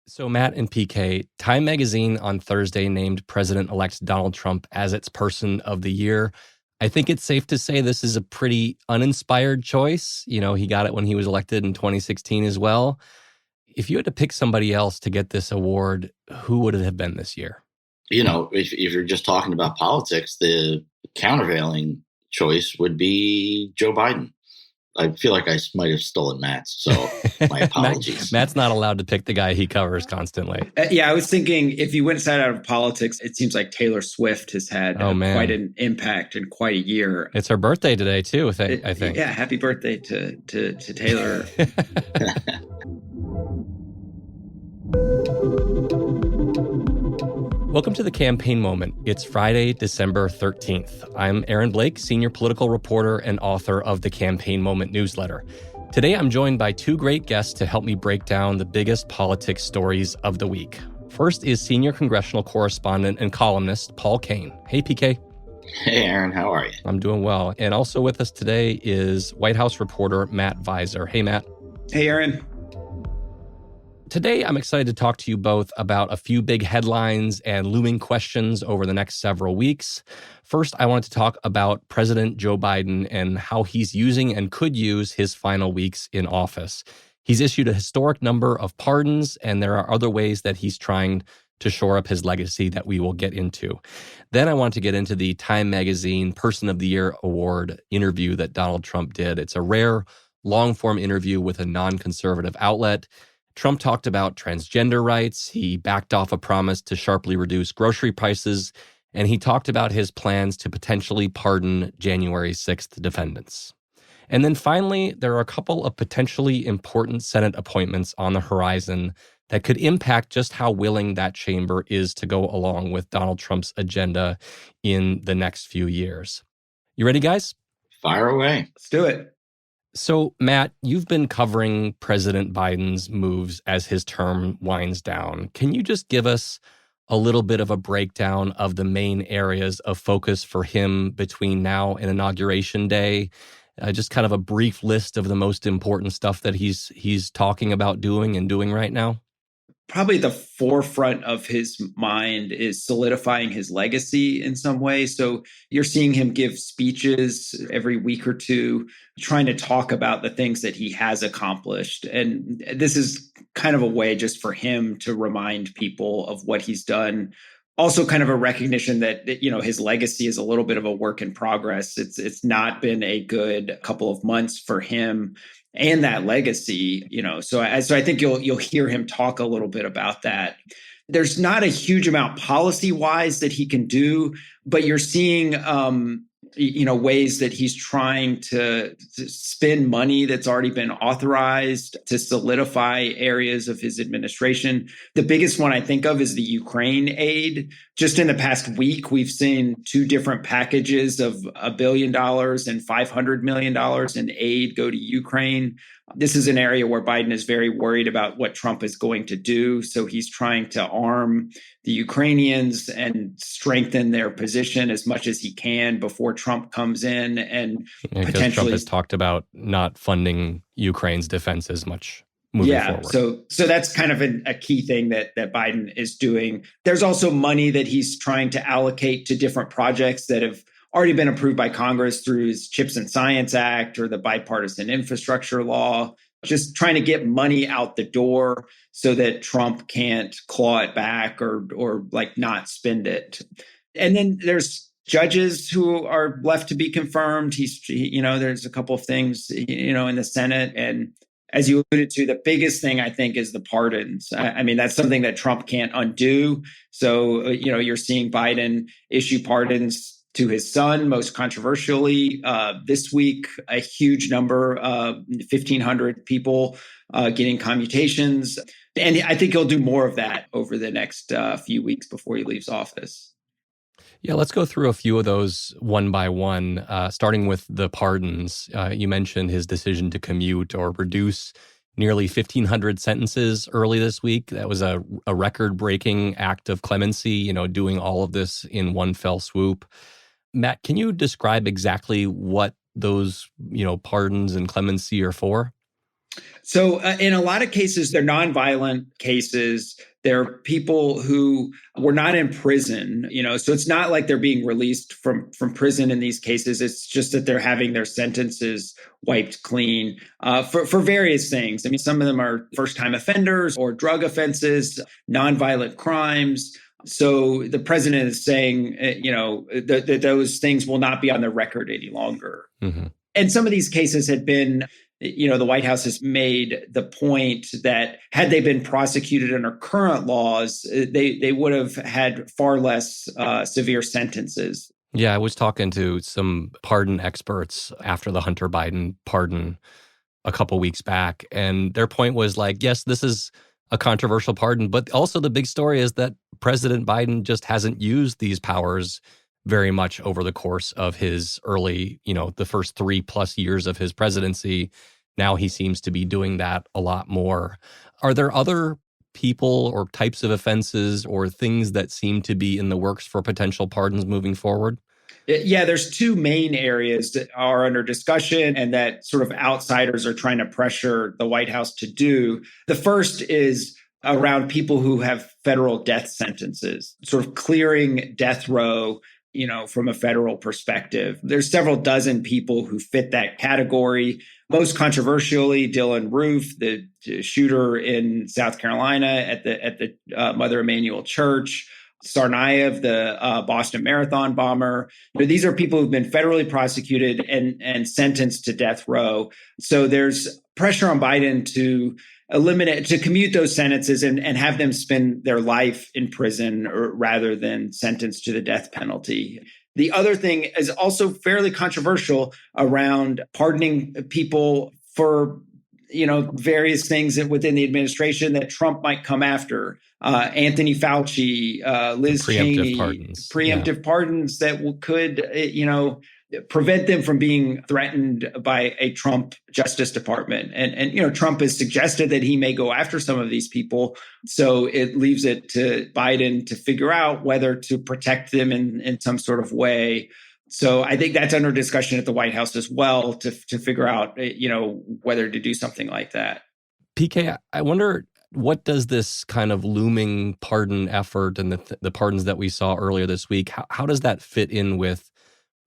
So Matt and PK, Time Magazine on Thursday named President-elect Donald Trump as its Person of the Year. I think it's safe to say this is a pretty uninspired choice. You know, he got it when he was elected in 2016 as well. If you had to pick somebody else to get this award, who would it have been this year? You know, if you're just talking about politics, the countervailing choice would be Joe Biden. I feel like I might have stolen Matt's, so my apologies. Matt's not allowed to pick the guy he covers constantly. Yeah, I was thinking if you went inside out of politics, it seems like Taylor Swift has had quite an impact in quite a year. It's her birthday today, too, I think. Yeah, happy birthday to Taylor. Welcome to the Campaign Moment. It's Friday, December 13th. I'm Aaron Blake, senior political reporter and author of the Campaign Moment newsletter. Today, I'm joined by two great guests to help me break down the biggest politics stories of the week. First is senior congressional correspondent and columnist Paul Kane. Hey, PK. Hey, Aaron. How are you? I'm doing well. And also with us today is White House reporter Matt Viser. Hey, Matt. Hey, Aaron. Today, I'm excited to talk to you both about a few big headlines and looming questions over the next several weeks. First, I wanted to talk about President Joe Biden and how he's using and could use his final weeks in office. He's issued a historic number of pardons, and there are other ways that he's trying to shore up his legacy that we will get into. Then I want to get into the Time Magazine Person of the Year Award interview that Donald Trump did. It's a rare, long-form interview with a non-conservative outlet. Trump talked about transgender rights, he backed off a promise to sharply reduce grocery prices, and he talked about his plans to potentially pardon January 6th defendants. And then finally, there are a couple of potentially important Senate appointments on the horizon that could impact just how willing that chamber is to go along with Donald Trump's agenda in the next few years. You ready, guys? Fire away. Let's do it. So, Matt, you've been covering President Biden's moves as his term winds down. Can you just give us a little bit of a breakdown of the main areas of focus for him between now and Inauguration Day? Just kind of a brief list of the most important stuff that he's talking about doing and doing right now? Probably the forefront of his mind is solidifying his legacy in some way. So you're seeing him give speeches every week or two, trying to talk about the things that he has accomplished. And this is kind of a way just for him to remind people of what he's done. Also kind of a recognition that, you know, his legacy is a little bit of a work in progress. It's not been a good couple of months for him and that legacy, you know. So I think you'll hear him talk a little bit about that. There's not a huge amount policy-wise that he can do, but you're seeing ways that he's trying to spend money that's already been authorized to solidify areas of his administration. The biggest one I think of is the Ukraine aid. Just in the past week, we've seen two different packages of $1 billion and $500 million in aid go to Ukraine. This is an area where Biden is very worried about what Trump is going to do. So he's trying to arm the Ukrainians and strengthen their position as much as he can before Trump comes in and potentially. Trump has talked about not funding Ukraine's defense as much moving forward. So that's kind of a key thing that Biden is doing. There's also money that he's trying to allocate to different projects that have already been approved by Congress through his Chips and Science Act or the bipartisan infrastructure law, just trying to get money out the door so that Trump can't claw it back or like not spend it. And then there's judges who are left to be confirmed. There's a couple of things, in the Senate. And as you alluded to, the biggest thing I think is the pardons. I mean, that's something that Trump can't undo. So, you're seeing Biden issue pardons to his son, most controversially. This week, a huge number, 1,500 people getting commutations. And I think he'll do more of that over the next few weeks before he leaves office. Yeah, let's go through a few of those one by one, starting with the pardons. You mentioned his decision to commute or reduce nearly 1,500 sentences early this week. That was a record-breaking act of clemency, doing all of this in one fell swoop. Matt, can you describe exactly what those, pardons and clemency are for? So in a lot of cases, they're nonviolent cases. They're people who were not in prison, so it's not like they're being released from prison in these cases. It's just that they're having their sentences wiped clean for various things. I mean, some of them are first-time offenders or drug offenses, nonviolent crimes. So the president is saying, that those things will not be on the record any longer. Mm-hmm. And some of these cases had been, the White House has made the point that had they been prosecuted under current laws, they would have had far less severe sentences. Yeah, I was talking to some pardon experts after the Hunter Biden pardon a couple weeks back, and their point was like, yes, this is a controversial pardon, but also the big story is that President Biden just hasn't used these powers very much over the course of his early, the first 3+ years of his presidency. Now he seems to be doing that a lot more. Are there other people or types of offenses or things that seem to be in the works for potential pardons moving forward? Yeah, there's two main areas that are under discussion and that sort of outsiders are trying to pressure the White House to do. The first is around people who have federal death sentences, sort of clearing death row, from a federal perspective. There's several dozen people who fit that category. Most controversially, Dylan Roof, the shooter in South Carolina at the Mother Emanuel Church. Tsarnaev, the Boston Marathon bomber. These are people who've been federally prosecuted and sentenced to death row. So there's pressure on Biden to commute those sentences and have them spend their life in prison rather than sentenced to the death penalty. The other thing is also fairly controversial around pardoning people for various things within the administration that Trump might come after. Anthony Fauci, Liz Cheney, preemptive pardons that could, prevent them from being threatened by a Trump Justice Department. And Trump has suggested that he may go after some of these people. So it leaves it to Biden to figure out whether to protect them in some sort of way. So I think that's under discussion at the White House as well to figure out, whether to do something like that. PK, I wonder, what does this kind of looming pardon effort and the pardons that we saw earlier this week, how does that fit in with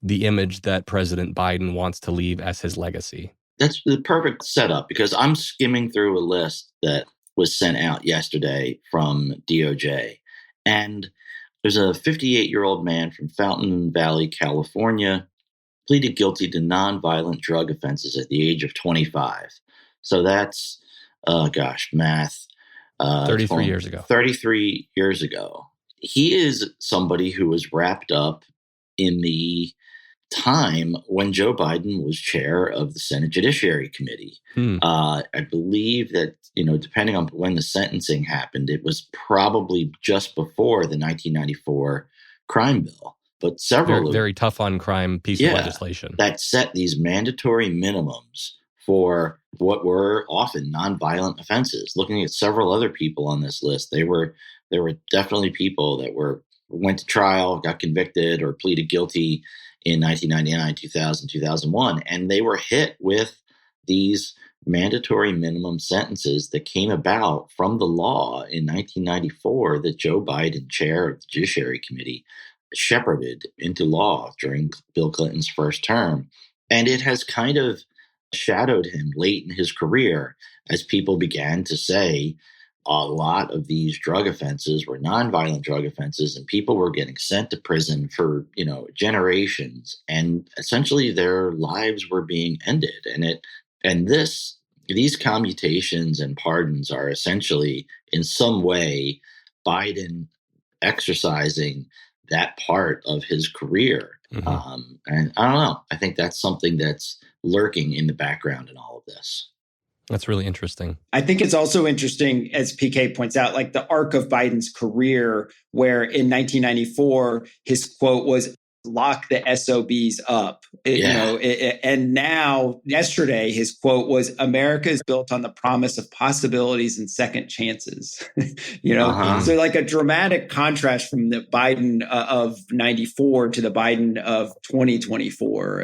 the image that President Biden wants to leave as his legacy? That's the perfect setup because I'm skimming through a list that was sent out yesterday from DOJ. And there's a 58-year-old man from Fountain Valley, California, pleaded guilty to nonviolent drug offenses at the age of 25. So that's, math. 33 years ago. 33 years ago. He is somebody who was wrapped up in the time when Joe Biden was chair of the Senate Judiciary Committee. I believe that, depending on when the sentencing happened, it was probably just before the 1994 crime bill. But several very tough on crime piece of legislation that set these mandatory minimums for what were often nonviolent offenses. Looking at several other people on this list, there were definitely people that went to trial, got convicted, or pleaded guilty in 1999, 2000, 2001, and they were hit with these mandatory minimum sentences that came about from the law in 1994 that Joe Biden, chair of the Judiciary Committee, shepherded into law during Bill Clinton's first term. And it has kind of shadowed him late in his career as people began to say a lot of these drug offenses were nonviolent drug offenses and people were getting sent to prison for, generations, and essentially their lives were being ended. These commutations and pardons are essentially in some way Biden exercising that part of his career. Mm-hmm. And I don't know. I think that's something that's lurking in the background in all of this. That's really interesting. I think it's also interesting, as PK points out, like the arc of Biden's career, where in 1994, his quote was, lock the SOBs up. And now yesterday his quote was, America is built on the promise of possibilities and second chances. So like a dramatic contrast from the Biden of 94 to the Biden of 2024,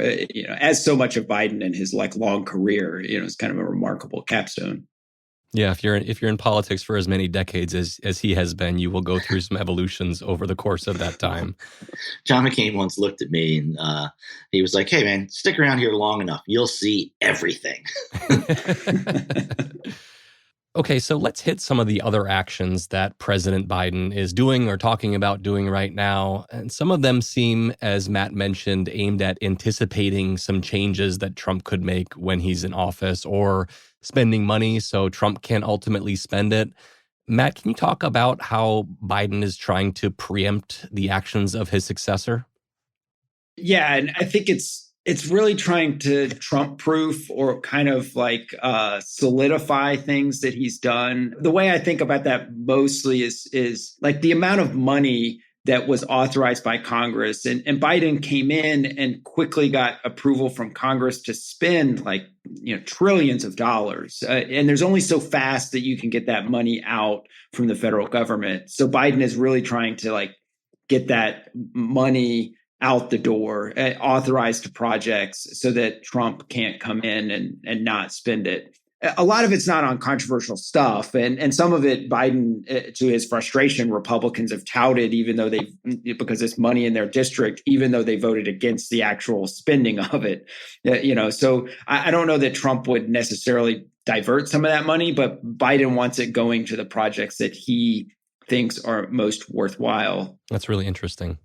as so much of Biden in his like long career, it's kind of a remarkable capstone. Yeah, if you're in politics for as many decades as he has been, you will go through some evolutions over the course of that time. John McCain once looked at me and he was like, "Hey, man, stick around here long enough. You'll see everything." Okay, so let's hit some of the other actions that President Biden is doing or talking about doing right now. And some of them seem, as Matt mentioned, aimed at anticipating some changes that Trump could make when he's in office or spending money so Trump can ultimately spend it. Matt, can you talk about how Biden is trying to preempt the actions of his successor? Yeah, and I think it's really trying to Trump-proof or kind of like solidify things that he's done. The way I think about that mostly is like the amount of money that was authorized by Congress. And Biden came in and quickly got approval from Congress to spend like trillions of dollars. And there's only so fast that you can get that money out from the federal government. So Biden is really trying to like get that money out the door, authorized to projects so that Trump can't come in and not spend it. A lot of it's not on controversial stuff. And some of it, Biden, to his frustration, Republicans have touted, because it's money in their district, even though they voted against the actual spending of it. So I don't know that Trump would necessarily divert some of that money, but Biden wants it going to the projects that he thinks are most worthwhile. That's really interesting.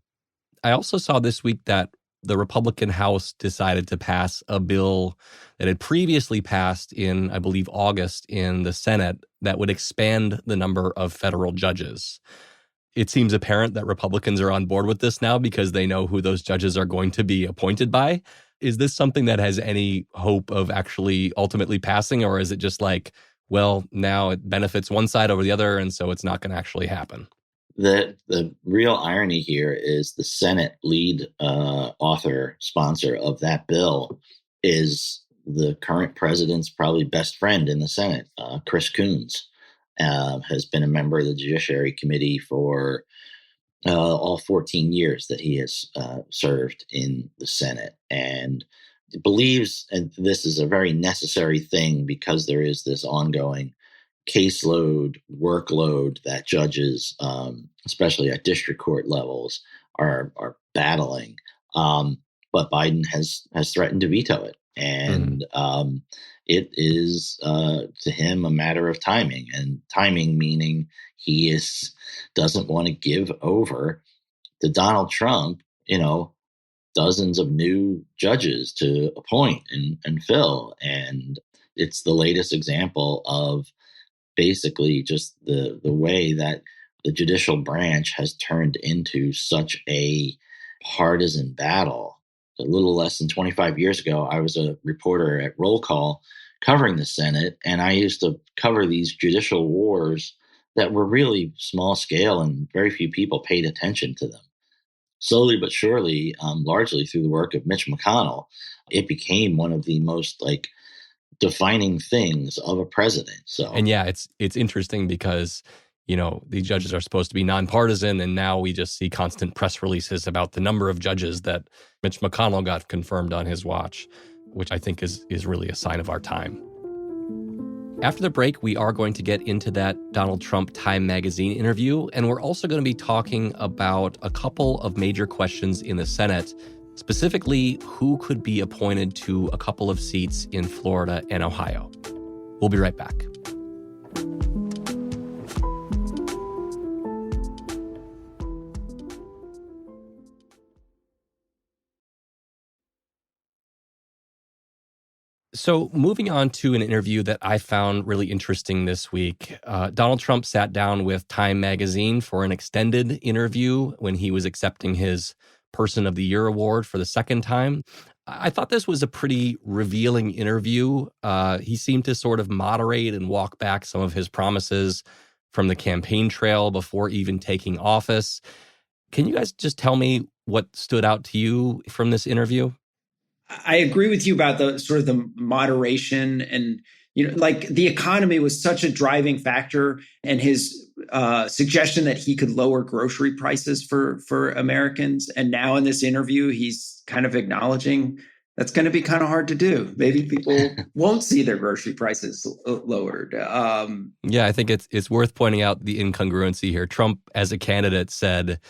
I also saw this week that the Republican House decided to pass a bill that had previously passed in, I believe, August in the Senate that would expand the number of federal judges. It seems apparent that Republicans are on board with this now because they know who those judges are going to be appointed by. Is this something that has any hope of actually ultimately passing, or is it just like, well, now it benefits one side over the other, and so it's not going to actually happen? The real irony here is the Senate lead sponsor of that bill is the current president's probably best friend in the Senate, Chris Coons, has been a member of the Judiciary Committee for all 14 years that he has served in the Senate, and believes, and this is a very necessary thing because there is this ongoing caseload, workload that judges, especially at district court levels, are battling. But Biden has threatened to veto it. And it is, to him, a matter of timing. And timing meaning he doesn't want to give over to Donald Trump, dozens of new judges to appoint and fill. And it's the latest example of basically just the way that the judicial branch has turned into such a partisan battle. A little less than 25 years ago, I was a reporter at Roll Call covering the Senate, and I used to cover these judicial wars that were really small scale and very few people paid attention to them. Slowly but surely, largely through the work of Mitch McConnell, it became one of the most defining things of a president. And yeah, it's interesting because the judges are supposed to be nonpartisan, and now we just see constant press releases about the number of judges that Mitch McConnell got confirmed on his watch, which I think is really a sign of our time. After the break, we are going to get into that Donald Trump Time magazine interview, and we're also going to be talking about a couple of major questions in the Senate, specifically who could be appointed to a couple of seats in Florida and Ohio. We'll be right back. So moving on to an interview that I found really interesting this week, Donald Trump sat down with Time magazine for an extended interview when he was accepting his Person of the Year award for the second time. I thought this was a pretty revealing interview. He seemed to sort of moderate and walk back some of his promises from the campaign trail before even taking office. Can you guys just tell me what stood out to you from this interview? I agree with you about the sort of the moderation and, like the economy was such a driving factor, and his suggestion that he could lower grocery prices for Americans. And now in this interview, he's kind of acknowledging that's going to be kind of hard to do. Maybe people won't see their grocery prices lowered. Yeah, I think it's worth pointing out the incongruency here. Trump, as a candidate, said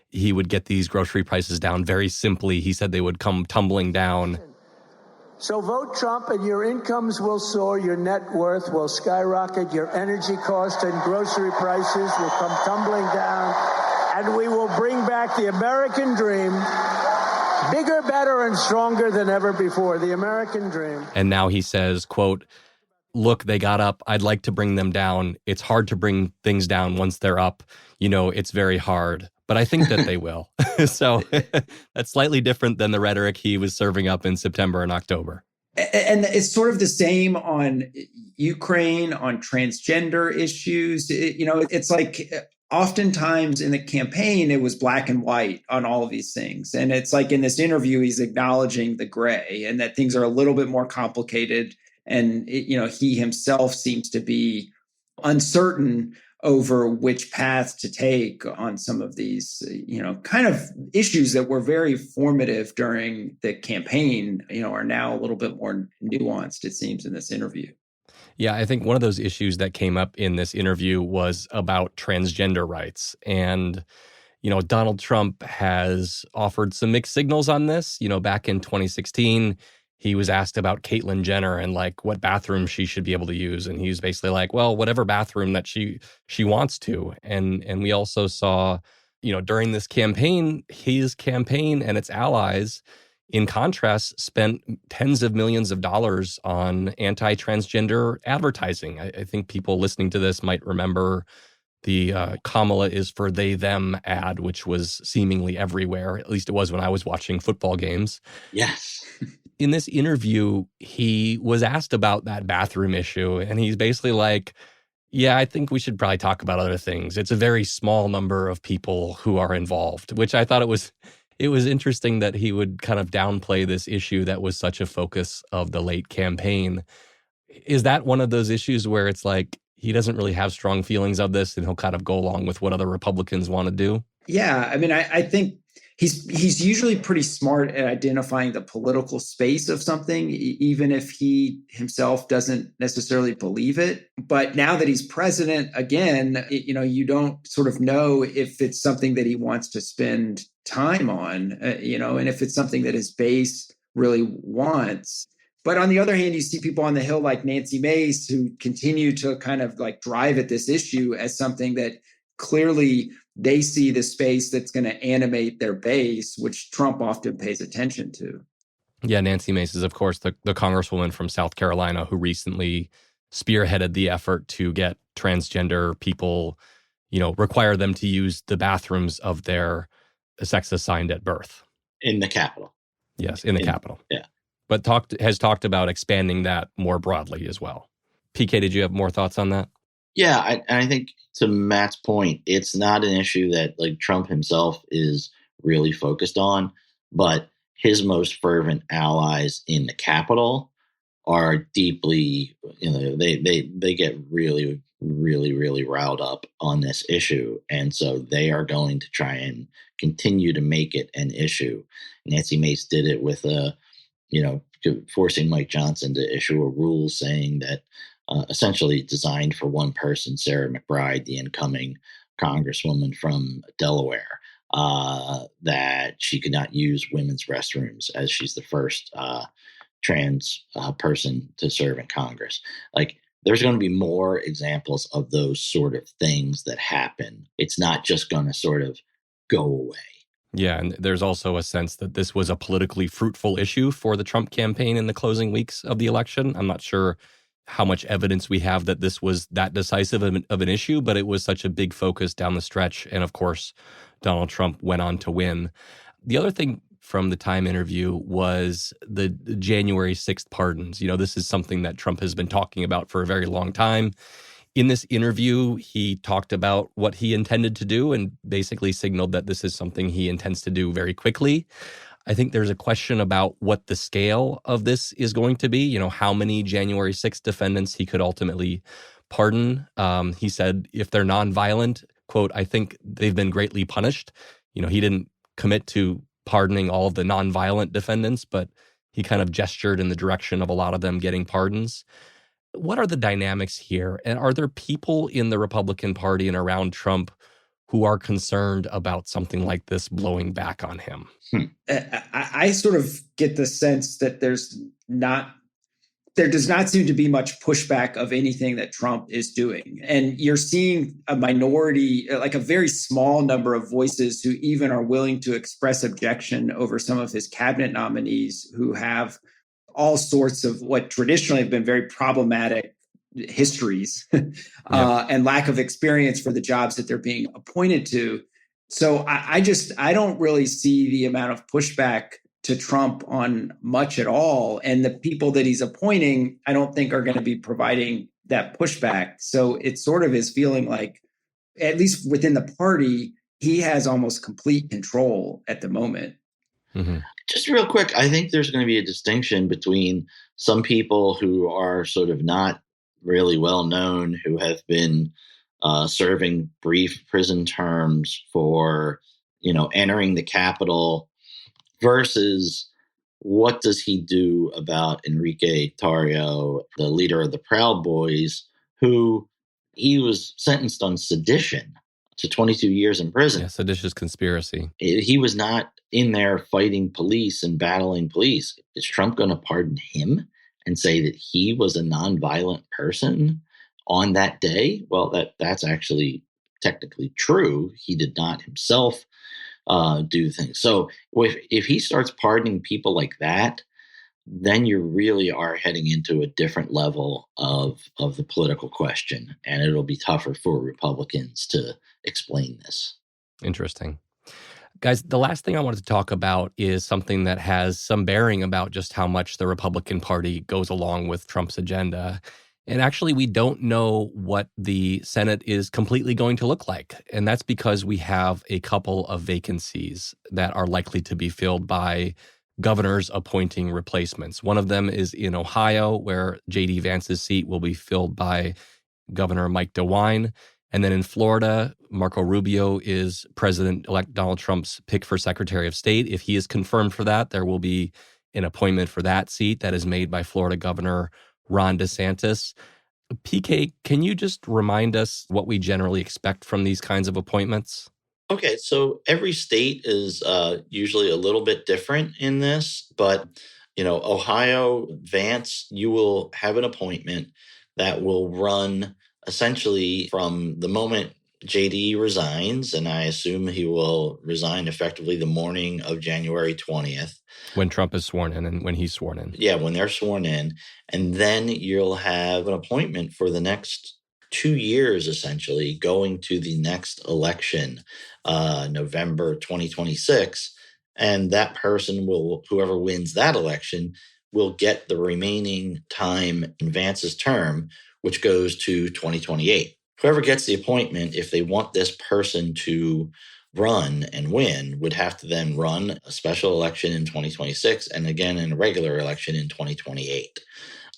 he would get these grocery prices down very simply. He said they would come tumbling down. So vote Trump and your incomes will soar, your net worth will skyrocket, your energy cost and grocery prices will come tumbling down, and we will bring back the American dream, bigger, better, and stronger than ever before, the American dream. And now he says, quote, look, they got up. I'd like to bring them down. It's hard to bring things down once they're up. It's very hard. But I think that they will. So that's slightly different than the rhetoric he was serving up in September and October. And it's sort of the same on Ukraine, on transgender issues. It's like oftentimes in the campaign, it was black and white on all of these things. And it's like in this interview, he's acknowledging the gray and that things are a little bit more complicated. And, he himself seems to be uncertain over which path to take on some of these, kind of issues that were very formative during the campaign, are now a little bit more nuanced, it seems, in this interview. Yeah, I think one of those issues that came up in this interview was about transgender rights. And, Donald Trump has offered some mixed signals on this. Back in 2016, he was asked about Caitlyn Jenner and what bathroom she should be able to use. And he was basically like, well, whatever bathroom that she wants to. And we also saw, during this campaign, his campaign and its allies, in contrast, spent tens of millions of dollars on anti-transgender advertising. I think people listening to this might remember the Kamala is for they, them ad, which was seemingly everywhere. At least it was when I was watching football games. Yes. In this interview, he was asked about that bathroom issue, and he's basically like, yeah, I think we should probably talk about other things. It's a very small number of people who are involved, which I thought it was interesting that he would kind of downplay this issue that was such a focus of the late campaign. Is that one of those issues where it's like he doesn't really have strong feelings of this and he'll kind of go along with what other Republicans want to do? Yeah, I mean, I think he's usually pretty smart at identifying the political space of something, even if he himself doesn't necessarily believe it. But now that he's president again, you don't sort of know if it's something that he wants to spend time on, and if it's something that his base really wants. But on the other hand, you see people on the Hill like Nancy Mace who continue to kind of drive at this issue as something that clearly they see the space that's going to animate their base, which Trump often pays attention to. Yeah, Nancy Mace is, of course, the congresswoman from South Carolina who recently spearheaded the effort to get transgender people, require them to use the bathrooms of their sex assigned at birth. In the Capitol. Yes, in the Capitol. Yeah. But has talked about expanding that more broadly as well. PK, did you have more thoughts on that? Yeah, I think to Matt's point, it's not an issue that Trump himself is really focused on, but his most fervent allies in the Capitol are deeply, they get really, really, really riled up on this issue. And so they are going to try and continue to make it an issue. Nancy Mace did it with forcing Mike Johnson to issue a rule saying that essentially designed for one person, Sarah McBride, the incoming congresswoman from Delaware, that she could not use women's restrooms as she's the first trans person to serve in Congress. There's going to be more examples of those sort of things that happen. It's not just going to sort of go away. Yeah, and there's also a sense that this was a politically fruitful issue for the Trump campaign in the closing weeks of the election. I'm not sure how much evidence we have that this was that decisive of an issue, but it was such a big focus down the stretch. And of course, Donald Trump went on to win. The other thing from the Time interview was the January 6th pardons. This is something that Trump has been talking about for a very long time. In this interview, he talked about what he intended to do and basically signaled that this is something he intends to do very quickly. I think there's a question about what the scale of this is going to be, how many January 6th defendants he could ultimately pardon. He said if they're nonviolent, quote, I think they've been greatly punished. He didn't commit to pardoning all of the nonviolent defendants, but he kind of gestured in the direction of a lot of them getting pardons. What are the dynamics here? And are there people in the Republican Party and around Trump who are concerned about something like this blowing back on him? I sort of get the sense that there does not seem to be much pushback of anything that Trump is doing. And you're seeing a minority, like a very small number of voices who even are willing to express objection over some of his cabinet nominees who have all sorts of what traditionally have been very problematic histories and lack of experience for the jobs that they're being appointed to. So I don't really see the amount of pushback to Trump on much at all. And the people that he's appointing, I don't think are going to be providing that pushback. So it sort of is feeling like, at least within the party, he has almost complete control at the moment. Mm-hmm. Just real quick, I think there's going to be a distinction between some people who are sort of not really well known, who have been serving brief prison terms for, entering the Capitol, versus what does he do about Enrique Tarrio, the leader of the Proud Boys, who he was sentenced on sedition to 22 years in prison. Yeah, seditious conspiracy. He was not in there fighting police and battling police. Is Trump going to pardon him and say that he was a nonviolent person on that day? Well, that's actually technically true. He did not himself do things. So if he starts pardoning people like that, then you really are heading into a different level of the political question, and it'll be tougher for Republicans to explain this. Interesting. Guys, the last thing I wanted to talk about is something that has some bearing about just how much the Republican Party goes along with Trump's agenda. And actually, we don't know what the Senate is completely going to look like. And that's because we have a couple of vacancies that are likely to be filled by governors appointing replacements. One of them is in Ohio, where J.D. Vance's seat will be filled by Governor Mike DeWine. And then in Florida, Marco Rubio is President-elect Donald Trump's pick for Secretary of State. If he is confirmed for that, there will be an appointment for that seat that is made by Florida Governor Ron DeSantis. PK, can you just remind us what we generally expect from these kinds of appointments? Okay, so every state is usually a little bit different in this, but Ohio, Vance, you will have an appointment that will run essentially from the moment JD resigns, and I assume he will resign effectively the morning of January 20th. When Trump is sworn in and when he's sworn in. Yeah, when they're sworn in. And then you'll have an appointment for the next 2 years, essentially, going to the next election, November 2026. And that person whoever wins that election, will get the remaining time in Vance's term, which goes to 2028. Whoever gets the appointment, if they want this person to run and win, would have to then run a special election in 2026 and again in a regular election in 2028.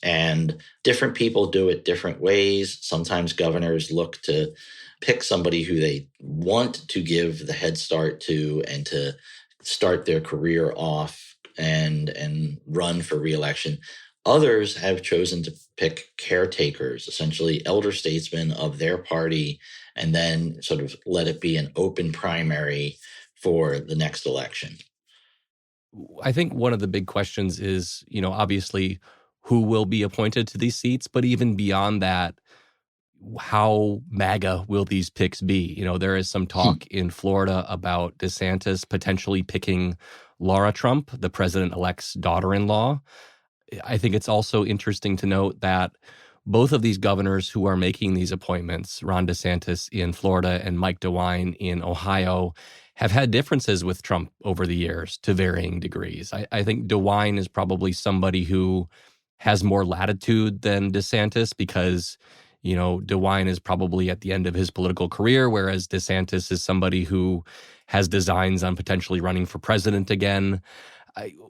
And different people do it different ways. Sometimes governors look to pick somebody who they want to give the head start to and to start their career off and run for reelection. Others have chosen to pick caretakers, essentially elder statesmen of their party, and then sort of let it be an open primary for the next election. I think one of the big questions is, obviously who will be appointed to these seats, but even beyond that, how MAGA will these picks be? There is some talk in Florida about DeSantis potentially picking Laura Trump, the president-elect's daughter-in-law. I think it's also interesting to note that both of these governors who are making these appointments, Ron DeSantis in Florida and Mike DeWine in Ohio, have had differences with Trump over the years to varying degrees. I think DeWine is probably somebody who has more latitude than DeSantis because DeWine is probably at the end of his political career, whereas DeSantis is somebody who has designs on potentially running for president again.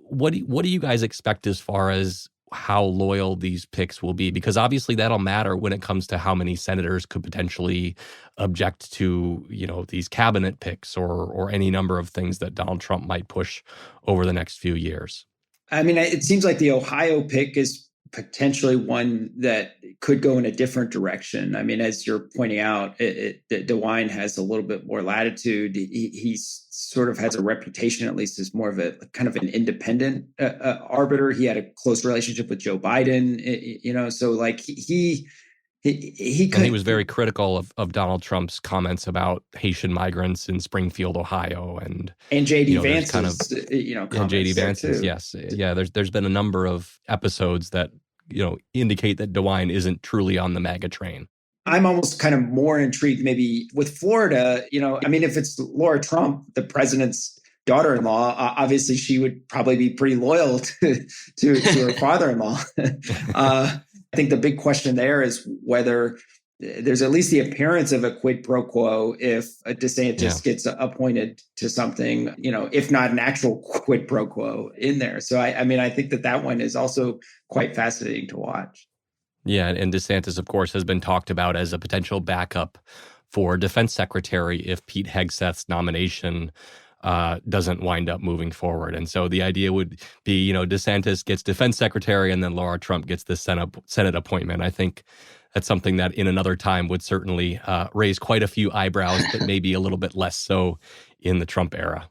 What do you guys expect as far as how loyal these picks will be? Because obviously that'll matter when it comes to how many senators could potentially object to, these cabinet picks or any number of things that Donald Trump might push over the next few years. I mean, it seems like the Ohio pick is potentially one that could go in a different direction. I mean, as you're pointing out, DeWine has a little bit more latitude. He's sort of has a reputation, at least, as more of a kind of an independent arbiter. He had a close relationship with Joe Biden, so like he could. And he was very critical of Donald Trump's comments about Haitian migrants in Springfield, Ohio, and JD Vance's, and JD Vance's, yes, yeah. There's been a number of episodes that indicate that DeWine isn't truly on the MAGA train. I'm almost kind of more intrigued maybe with Florida. I mean, if it's Laura Trump, the president's daughter-in-law, obviously she would probably be pretty loyal to her father-in-law. I think the big question there is whether there's at least the appearance of a quid pro quo if a DeSantis gets appointed to something, if not an actual quid pro quo in there. So, I mean, I think that one is also quite fascinating to watch. Yeah, and DeSantis, of course, has been talked about as a potential backup for defense secretary if Pete Hegseth's nomination doesn't wind up moving forward. And so the idea would be, DeSantis gets defense secretary and then Laura Trump gets the Senate appointment. I think that's something that in another time would certainly raise quite a few eyebrows, but maybe a little bit less so in the Trump era.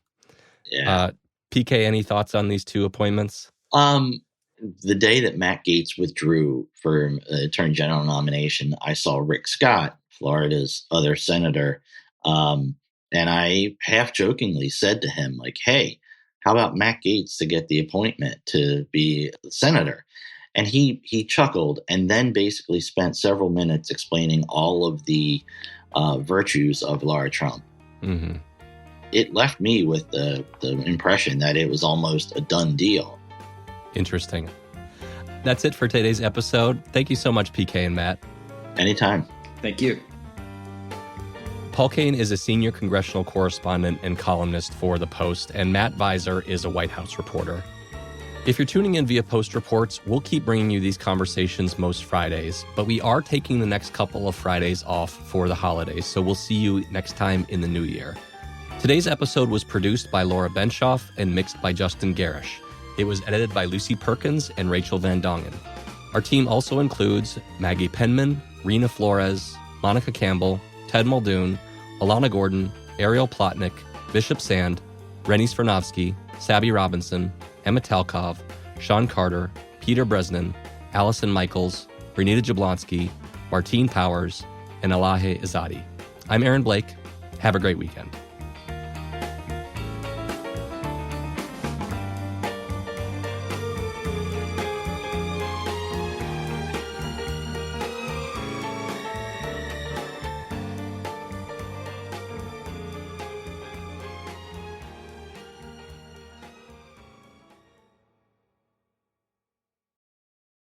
Yeah. PK, any thoughts on these two appointments? The day that Matt Gaetz withdrew for Attorney General nomination, I saw Rick Scott, Florida's other senator, and I half jokingly said to him, like, hey, how about Matt Gaetz to get the appointment to be senator? And he chuckled and then basically spent several minutes explaining all of the virtues of Laura Trump. Mm-hmm. It left me with the impression that it was almost a done deal. Interesting. That's it for today's episode. Thank you so much, PK and Matt. Anytime. Thank you. Paul Kane is a senior congressional correspondent and columnist for The Post, and Matt Viser is a White House reporter. If you're tuning in via Post Reports, we'll keep bringing you these conversations most Fridays, but we are taking the next couple of Fridays off for the holidays, so we'll see you next time in the new year. Today's episode was produced by Laura Benshoff and mixed by Justin Gerrish. It was edited by Lucy Perkins and Rachel Van Dongen. Our team also includes Maggie Penman, Rena Flores, Monica Campbell, Ted Muldoon, Alana Gordon, Ariel Plotnick, Bishop Sand, Rennie Svirnovsky, Sabby Robinson, Emma Talkov, Sean Carter, Peter Bresnan, Allison Michaels, Renita Jablonski, Martine Powers, and Elahe Izadi. I'm Aaron Blake. Have a great weekend.